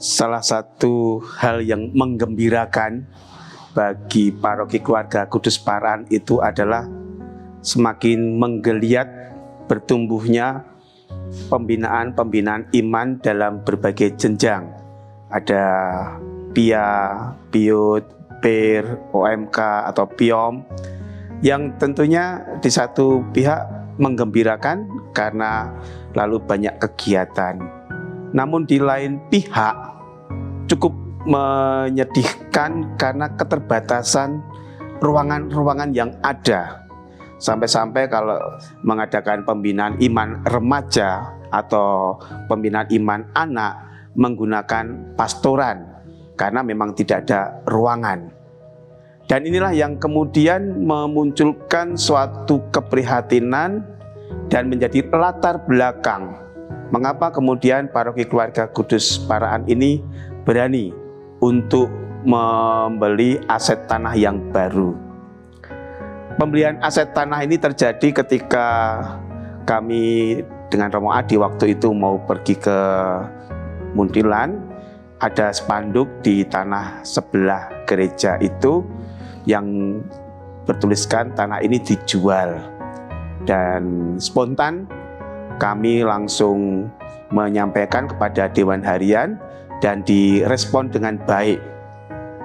Salah satu hal yang menggembirakan bagi Paroki Keluarga Kudus Parakan itu adalah semakin menggeliat bertumbuhnya pembinaan iman dalam berbagai jenjang. Ada PIA, PIUD, PIR, OMK atau PIOM, yang tentunya di satu pihak menggembirakan karena lalu banyak kegiatan. Namun di lain pihak cukup menyedihkan karena keterbatasan ruangan-ruangan yang ada. Sampai-sampai kalau mengadakan pembinaan iman remaja atau pembinaan iman anak menggunakan pastoran karena memang tidak ada ruangan. Dan inilah yang kemudian memunculkan suatu keprihatinan dan menjadi latar belakang mengapa kemudian Paroki Keluarga Kudus Parakan ini berani untuk membeli aset tanah yang baru. Pembelian aset tanah ini terjadi ketika kami dengan Romo Adi waktu itu mau pergi ke Muntilan. Ada spanduk di tanah sebelah gereja itu yang bertuliskan tanah ini dijual. Dan spontan kami langsung menyampaikan kepada Dewan Harian dan direspon dengan baik.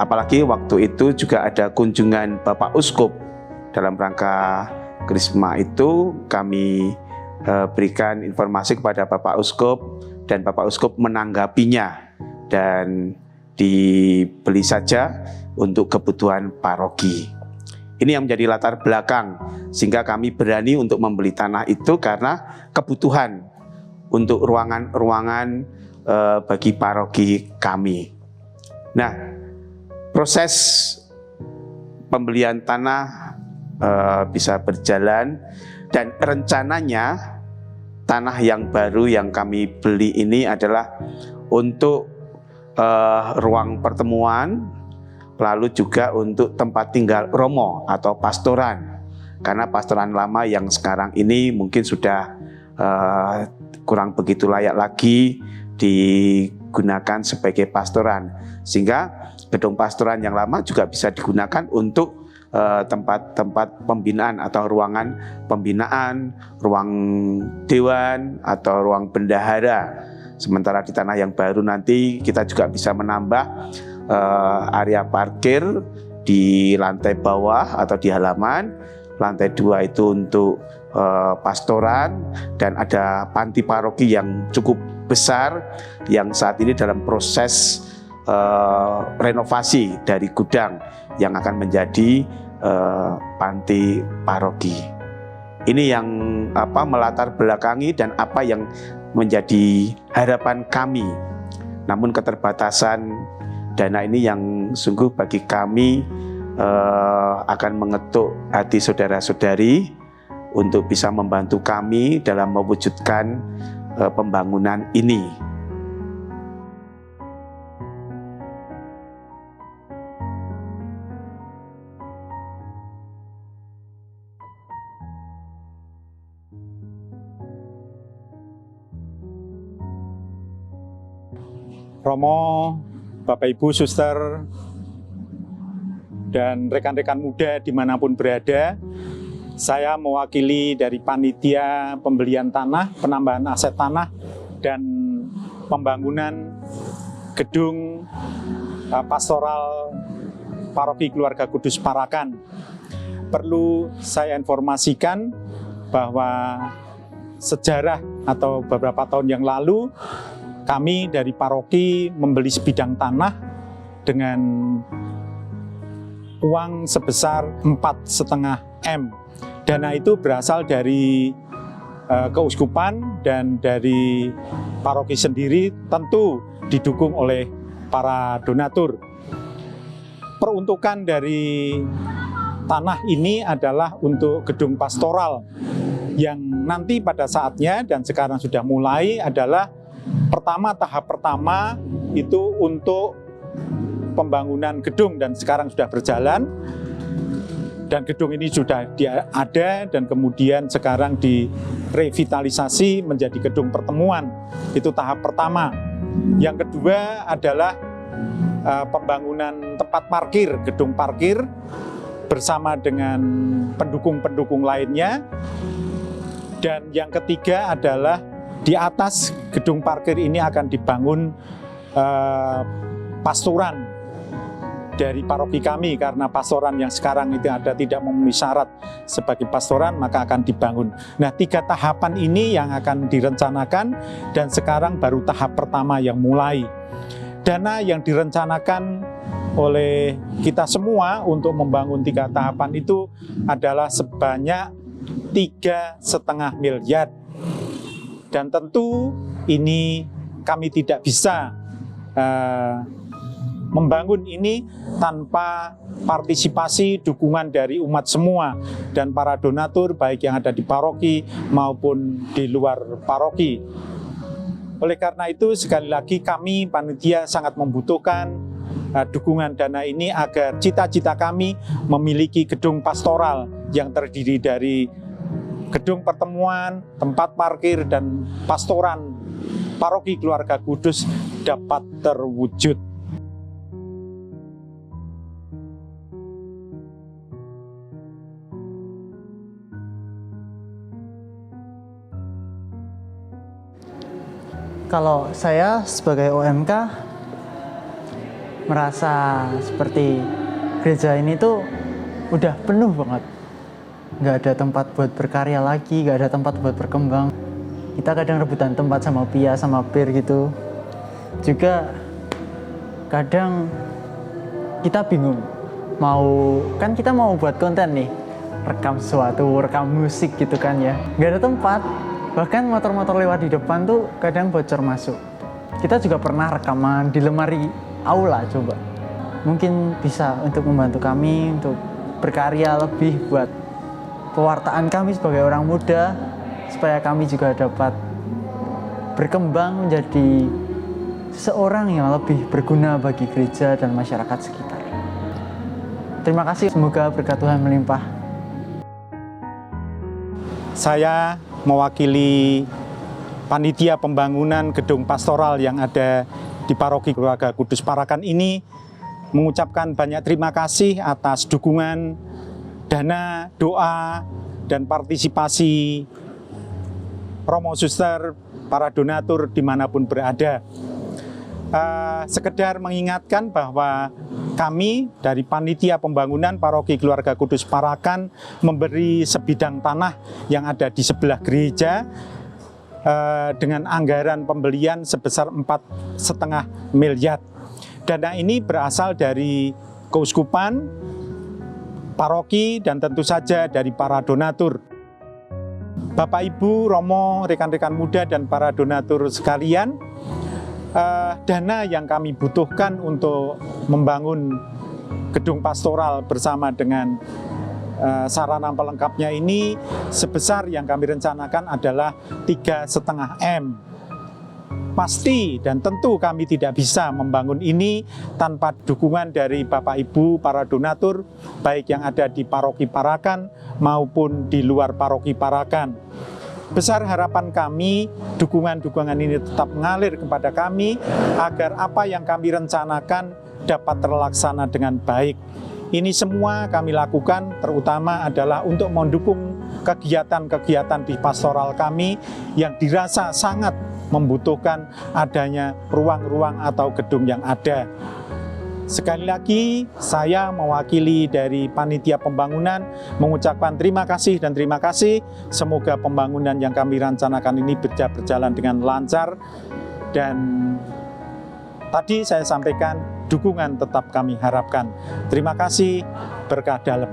Apalagi waktu itu juga ada kunjungan Bapak Uskup. Dalam rangka Krisma itu kami berikan informasi kepada Bapak Uskup dan Bapak Uskup menanggapinya dan dibeli saja untuk kebutuhan paroki. Ini yang menjadi latar belakang sehingga kami berani untuk membeli tanah itu karena kebutuhan untuk ruangan-ruangan bagi paroki kami. Nah, proses pembelian tanah bisa berjalan dan rencananya tanah yang baru yang kami beli ini adalah untuk ruang pertemuan, lalu juga untuk tempat tinggal romo atau pastoran, karena pastoran lama yang sekarang ini mungkin sudah kurang begitu layak lagi digunakan sebagai pastoran, sehingga gedung pastoran yang lama juga bisa digunakan untuk tempat-tempat pembinaan atau ruangan pembinaan, ruang dewan atau ruang bendahara. Sementara di tanah yang baru nanti kita juga bisa menambah area parkir di lantai bawah atau di halaman. Lantai 2 itu untuk pastoran, dan ada panti paroki yang cukup besar yang saat ini dalam proses renovasi dari gudang yang akan menjadi panti paroki. Ini yang melatar belakangi dan apa yang menjadi harapan kami. Namun keterbatasan dana ini yang sungguh bagi kami akan mengetuk hati saudara-saudari untuk bisa membantu kami dalam mewujudkan pembangunan ini. Romo, Bapak Ibu, Suster, dan rekan-rekan muda dimanapun berada, saya mewakili dari panitia pembelian tanah, penambahan aset tanah, dan pembangunan gedung pastoral Paroki Keluarga Kudus Parakan. Perlu saya informasikan bahwa sejarah atau beberapa tahun yang lalu, kami dari paroki membeli sebidang tanah dengan uang sebesar 4,5 M. Dana itu berasal dari keuskupan dan dari paroki sendiri, tentu didukung oleh para donatur. Peruntukan dari tanah ini adalah untuk gedung pastoral yang nanti pada saatnya dan sekarang sudah mulai adalah tahap pertama itu untuk pembangunan gedung dan sekarang sudah berjalan, dan gedung ini sudah ada dan kemudian sekarang direvitalisasi menjadi gedung pertemuan. Itu tahap pertama. Yang kedua adalah pembangunan tempat parkir, gedung parkir bersama dengan pendukung-pendukung lainnya. Dan yang ketiga adalah di atas gedung parkir ini akan dibangun pastoran dari paroki kami, karena pastoran yang sekarang itu ada tidak memenuhi syarat sebagai pastoran, maka akan dibangun. Nah, 3 tahapan ini yang akan direncanakan, dan sekarang baru tahap pertama yang mulai. Dana yang direncanakan oleh kita semua untuk membangun 3 tahapan itu adalah sebanyak 3,5 miliar. Dan tentu ini kami tidak bisa membangun ini tanpa partisipasi dukungan dari umat semua dan para donatur, baik yang ada di paroki maupun di luar paroki. Oleh karena itu, sekali lagi kami panitia sangat membutuhkan dukungan dana ini agar cita-cita kami memiliki gedung pastoral yang terdiri dari gedung pertemuan, tempat parkir, dan pastoran paroki Keluarga Kudus dapat terwujud. Kalau saya sebagai OMK merasa seperti gereja ini tuh udah penuh banget. Nggak ada tempat buat berkarya lagi, nggak ada tempat buat berkembang. Kita kadang rebutan tempat sama Pia, sama Pir gitu. Juga kadang kita bingung, kita mau buat konten nih, rekam sesuatu, rekam musik gitu kan ya. Nggak ada tempat, bahkan motor-motor lewat di depan tuh kadang bocor masuk. Kita juga pernah rekaman di lemari aula coba. Mungkin bisa untuk membantu kami untuk berkarya lebih buat pewartaan kami sebagai orang muda, supaya kami juga dapat berkembang menjadi seseorang yang lebih berguna bagi gereja dan masyarakat sekitar. Terima kasih, semoga berkat Tuhan melimpah. Saya mewakili panitia pembangunan gedung pastoral yang ada di Paroki Keluarga Kudus Parakan ini mengucapkan banyak terima kasih atas dukungan, dana, doa, dan partisipasi Romo Suster, para donatur dimanapun berada. Sekedar mengingatkan bahwa kami dari panitia pembangunan Paroki Keluarga Kudus Parakan memberi sebidang tanah yang ada di sebelah gereja dengan anggaran pembelian sebesar 4,5 miliar. Dana ini berasal dari keuskupan, paroki, dan tentu saja dari para donatur. Bapak, Ibu, Romo, rekan-rekan muda, dan para donatur sekalian, dana yang kami butuhkan untuk membangun gedung pastoral bersama dengan sarana pelengkapnya ini sebesar yang kami rencanakan adalah 3,5 M. Pasti dan tentu kami tidak bisa membangun ini tanpa dukungan dari Bapak Ibu para donatur, baik yang ada di Paroki Parakan maupun di luar Paroki Parakan. Besar harapan kami, dukungan-dukungan ini tetap mengalir kepada kami agar apa yang kami rencanakan dapat terlaksana dengan baik. Ini semua kami lakukan terutama adalah untuk mendukung kegiatan-kegiatan di pastoral kami yang dirasa sangat membutuhkan adanya ruang-ruang atau gedung yang ada. Sekali lagi, saya mewakili dari panitia pembangunan mengucapkan terima kasih dan terima kasih. Semoga pembangunan yang kami rencanakan ini berjalan dengan lancar. Dan tadi saya sampaikan, dukungan tetap kami harapkan. Terima kasih, berkah dalam.